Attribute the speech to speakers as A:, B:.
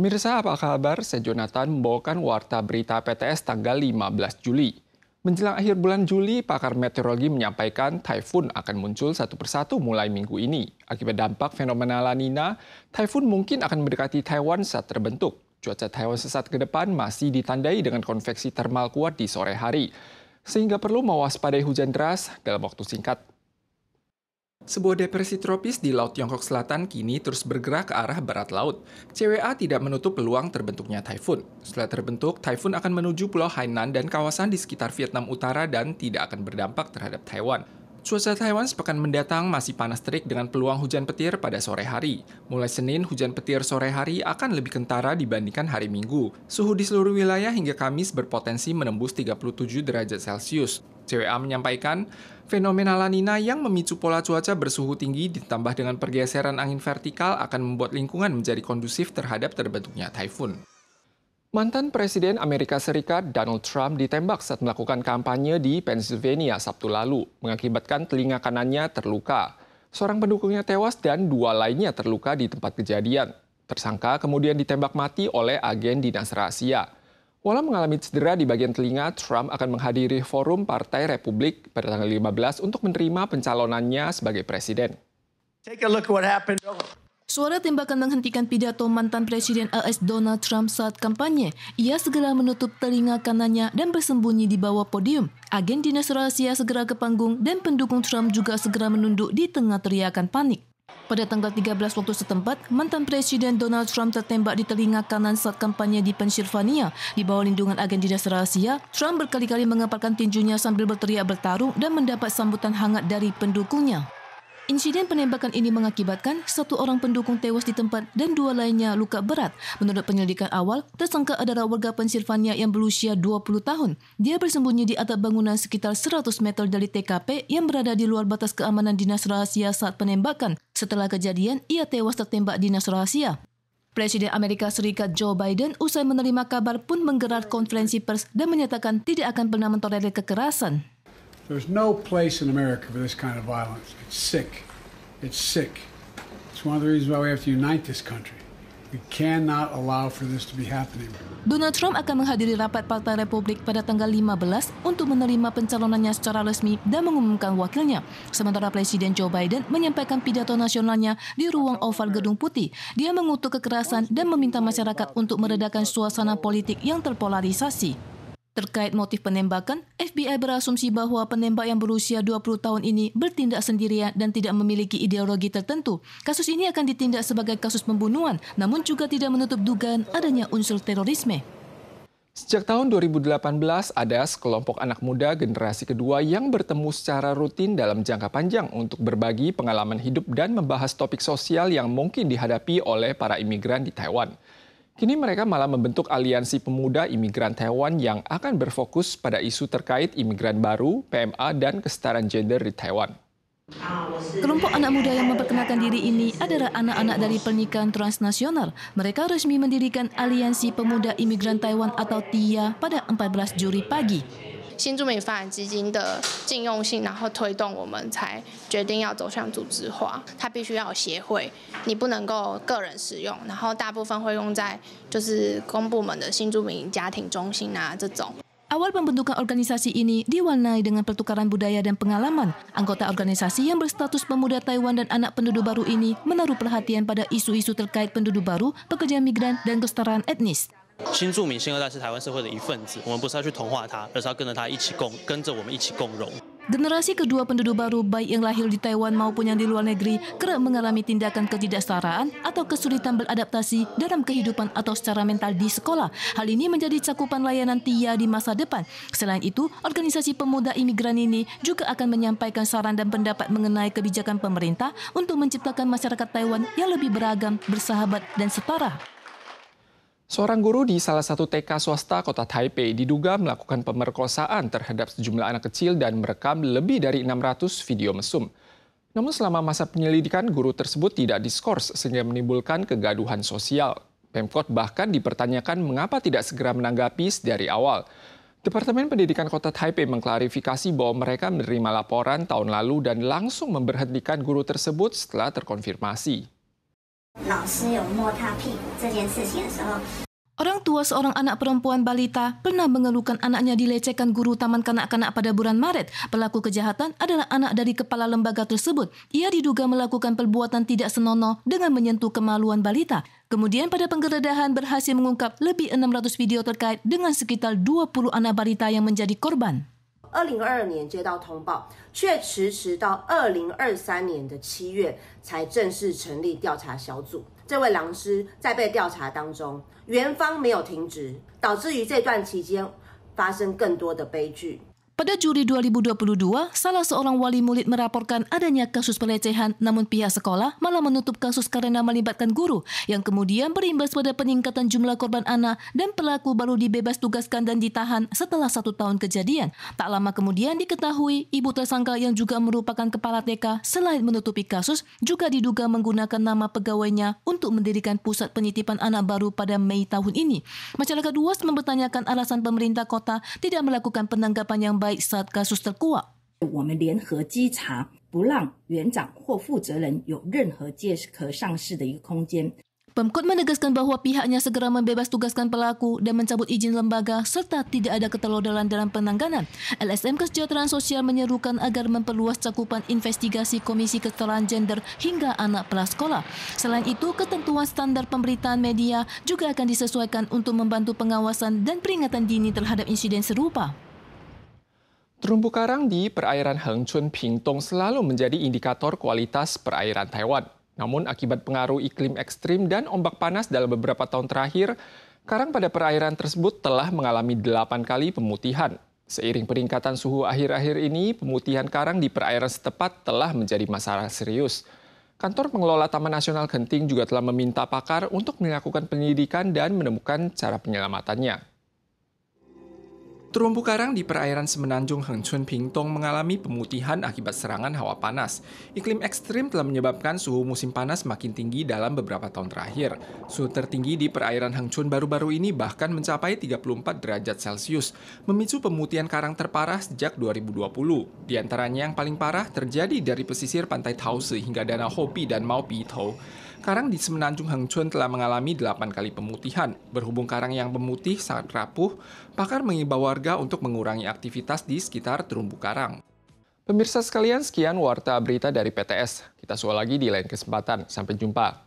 A: Pemirsa, apa kabar? Saya Jonathan membawakan warta berita PTS tanggal 15 Juli. Menjelang akhir bulan Juli, pakar meteorologi menyampaikan taifun akan muncul satu persatu mulai minggu ini. Akibat dampak fenomena La Nina, taifun mungkin akan mendekati Taiwan saat terbentuk. Cuaca Taiwan sesaat ke depan masih ditandai dengan konveksi termal kuat di sore hari, sehingga perlu mewaspadai hujan deras dalam waktu singkat. Sebuah depresi tropis di Laut Tiongkok Selatan kini terus bergerak ke arah barat laut. CWA tidak menutup peluang terbentuknya taifun. Setelah terbentuk, taifun akan menuju Pulau Hainan dan kawasan di sekitar Vietnam Utara dan tidak akan berdampak terhadap Taiwan. Cuaca Taiwan sepekan mendatang masih panas terik dengan peluang hujan petir pada sore hari. Mulai Senin, hujan petir sore hari akan lebih kentara dibandingkan hari Minggu. Suhu di seluruh wilayah hingga Kamis berpotensi menembus 37 derajat Celcius. CWA menyampaikan, fenomena La Nina yang memicu pola cuaca bersuhu tinggi ditambah dengan pergeseran angin vertikal akan membuat lingkungan menjadi kondusif terhadap terbentuknya taifun. Mantan Presiden Amerika Serikat Donald Trump ditembak saat melakukan kampanye di Pennsylvania Sabtu lalu, mengakibatkan telinga kanannya terluka. Seorang pendukungnya tewas dan dua lainnya terluka di tempat kejadian. Tersangka kemudian ditembak mati oleh agen dinas rahasia. Walau mengalami cedera di bagian telinga, Trump akan menghadiri forum Partai Republik pada tanggal 15 untuk menerima pencalonannya sebagai presiden.
B: Take a look at what happened.
C: Suara tembakan menghentikan pidato mantan Presiden AS Donald Trump saat kampanye. Ia segera menutup telinga kanannya dan bersembunyi di bawah podium. Agen dinas rahasia segera ke panggung dan pendukung Trump juga segera menunduk di tengah teriakan panik. Pada tanggal 13 waktu setempat, mantan Presiden Donald Trump tertembak di telinga kanan saat kampanye di Pennsylvania. Di bawah lindungan agen dinas rahasia, Trump berkali-kali mengepalkan tinjunya sambil berteriak bertarung dan mendapat sambutan hangat dari pendukungnya. Insiden penembakan ini mengakibatkan satu orang pendukung tewas di tempat dan dua lainnya luka berat. Menurut penyelidikan awal, tersangka adalah warga Pennsylvania yang berusia 20 tahun. Dia bersembunyi di atap bangunan sekitar 100 meter dari TKP yang berada di luar batas keamanan dinas rahasia saat penembakan. Setelah kejadian, ia tewas tertembak dinas rahasia. Presiden Amerika Serikat Joe Biden usai menerima kabar pun menggelar konferensi pers dan menyatakan tidak akan pernah mentolerir kekerasan.
D: There's no place in America for this kind of violence. It's sick. It's sick. It's one of the reasons why we have to unite this country. We cannot allow for this to be happening.
C: Donald Trump akan menghadiri rapat Partai Republik pada tanggal 15 untuk menerima pencalonannya secara resmi dan mengumumkan wakilnya. Sementara Presiden Joe Biden menyampaikan pidato nasionalnya di ruang oval Gedung Putih. Dia mengutuk kekerasan dan meminta masyarakat untuk meredakan suasana politik yang terpolarisasi. Terkait motif penembakan, FBI berasumsi bahwa penembak yang berusia 20 tahun ini bertindak sendirian dan tidak memiliki ideologi tertentu. Kasus ini akan ditindak sebagai kasus pembunuhan, namun juga tidak menutup dugaan adanya unsur terorisme.
A: Sejak tahun 2018, ada sekelompok anak muda generasi kedua yang bertemu secara rutin dalam jangka panjang untuk berbagi pengalaman hidup dan membahas topik sosial yang mungkin dihadapi oleh para imigran di Taiwan. Kini mereka malah membentuk aliansi pemuda imigran Taiwan yang akan berfokus pada isu terkait imigran baru, PMA, dan kesetaraan gender di Taiwan.
C: Kelompok anak muda yang memperkenalkan diri ini adalah anak-anak dari pernikahan transnasional. Mereka resmi mendirikan Aliansi Pemuda Imigran Taiwan atau TIA pada 14 Juli pagi.
E: 新住民发展基金的禁用性，然后推动我们才决定要走向组织化。它必须要有协会，你不能够个人使用。然后大部分会用在就是公部门的新住民家庭中心啊这种。
C: Awal pembentukan organisasi ini diwarnai dengan pertukaran budaya dan pengalaman. Anggota organisasi yang berstatus pemuda Taiwan dan anak penduduk baru ini menaruh perhatian pada isu-isu terkait penduduk baru, pekerja migran, dan kesetaraan etnis.
F: 新住民、新二代是台湾社会的一份子，我们不是要去同化他，而是要跟着他一起跟着我们一起共荣。
C: Generasi kedua penduduk baru, baik yang lahir di Taiwan maupun yang di luar negeri, kerap mengalami tindakan ketidaksetaraan atau kesulitan beradaptasi dalam kehidupan atau secara mental di sekolah. Hal ini menjadi cakupan layanan TIA di masa depan. Selain itu, organisasi pemuda imigran ini juga akan menyampaikan saran dan pendapat mengenai kebijakan pemerintah untuk menciptakan masyarakat Taiwan yang lebih beragam, bersahabat, dan setara.
A: Seorang guru di salah satu TK swasta kota Taipei diduga melakukan pemerkosaan terhadap sejumlah anak kecil dan merekam lebih dari 600 video mesum. Namun selama masa penyelidikan, guru tersebut tidak diskors sehingga menimbulkan kegaduhan sosial. Pemkot bahkan dipertanyakan mengapa tidak segera menanggapi dari awal. Departemen Pendidikan Kota Taipei mengklarifikasi bahwa mereka menerima laporan tahun lalu dan langsung memberhentikan guru tersebut setelah terkonfirmasi.
G: 老师有摸他屁股这件事情的时候。
C: Orang tua seorang anak perempuan balita pernah mengeluhkan anaknya dilecehkan guru taman kanak-kanak pada bulan Maret. Pelaku kejahatan adalah anak dari kepala lembaga tersebut. Ia diduga melakukan perbuatan tidak senonoh dengan menyentuh kemaluan balita. Kemudian pada penggeledahan berhasil mengungkap lebih 600 video terkait dengan sekitar 20 anak balita yang menjadi korban.
H: 2022年接到通报，却迟到2023年的7月才正式成立调查小组。这位老师在被调查当中，园方没有停职，导致于这段期间发生更多的悲剧。
C: Pada Juli 2022, salah seorang wali murid melaporkan adanya kasus pelecehan, namun pihak sekolah malah menutup kasus karena melibatkan guru, yang kemudian berimbas pada peningkatan jumlah korban anak dan pelaku baru dibebas tugaskan dan ditahan setelah 1 tahun kejadian. Tak lama kemudian diketahui ibu tersangka yang juga merupakan kepala TK selain menutupi kasus, juga diduga menggunakan nama pegawainya untuk mendirikan pusat penitipan anak baru pada Mei tahun ini. Masyarakat luas mempertanyakan alasan pemerintah kota tidak melakukan penanggapan yang baik saat kasus terkuak.
I: 我们联合稽查，不让园长或负责人有任何借壳上市的一个空间。
C: Pemkot menegaskan bahwa pihaknya segera membebas tugaskan pelaku dan mencabut izin lembaga serta tidak ada keterladanan dalam penanganan. LSM Kesejahteraan Sosial menyerukan agar memperluas cakupan investigasi Komisi Kesetaraan Gender hingga anak prasekolah. Selain itu, ketentuan standar pemberitaan media juga akan disesuaikan untuk membantu pengawasan dan peringatan dini terhadap insiden serupa.
A: Terumbu karang di perairan Hengchun Pingtung selalu menjadi indikator kualitas perairan Taiwan. Namun akibat pengaruh iklim ekstrim dan ombak panas dalam beberapa tahun terakhir, karang pada perairan tersebut telah mengalami 8 kali pemutihan. Seiring peningkatan suhu akhir-akhir ini, pemutihan karang di perairan setempat telah menjadi masalah serius. Kantor Pengelola Taman Nasional Genting juga telah meminta pakar untuk melakukan penyelidikan dan menemukan cara penyelamatannya. Terumbu karang di perairan semenanjung Hengchun Pingtung mengalami pemutihan akibat serangan hawa panas. Iklim ekstrim telah menyebabkan suhu musim panas makin tinggi dalam beberapa tahun terakhir. Suhu tertinggi di perairan Hengchun baru-baru ini bahkan mencapai 34 derajat Celcius, memicu pemutihan karang terparah sejak 2020. Di antaranya yang paling parah terjadi dari pesisir pantai Taosi hingga danau Hopi dan Maopitou. Karang di semenanjung Hengchun telah mengalami 8 kali pemutihan. Berhubung karang yang pemutih sangat rapuh, pakar mengimbau warga untuk mengurangi aktivitas di sekitar terumbu karang. Pemirsa sekalian, sekian warta berita dari PTS. Kita susul lagi di lain kesempatan. Sampai jumpa.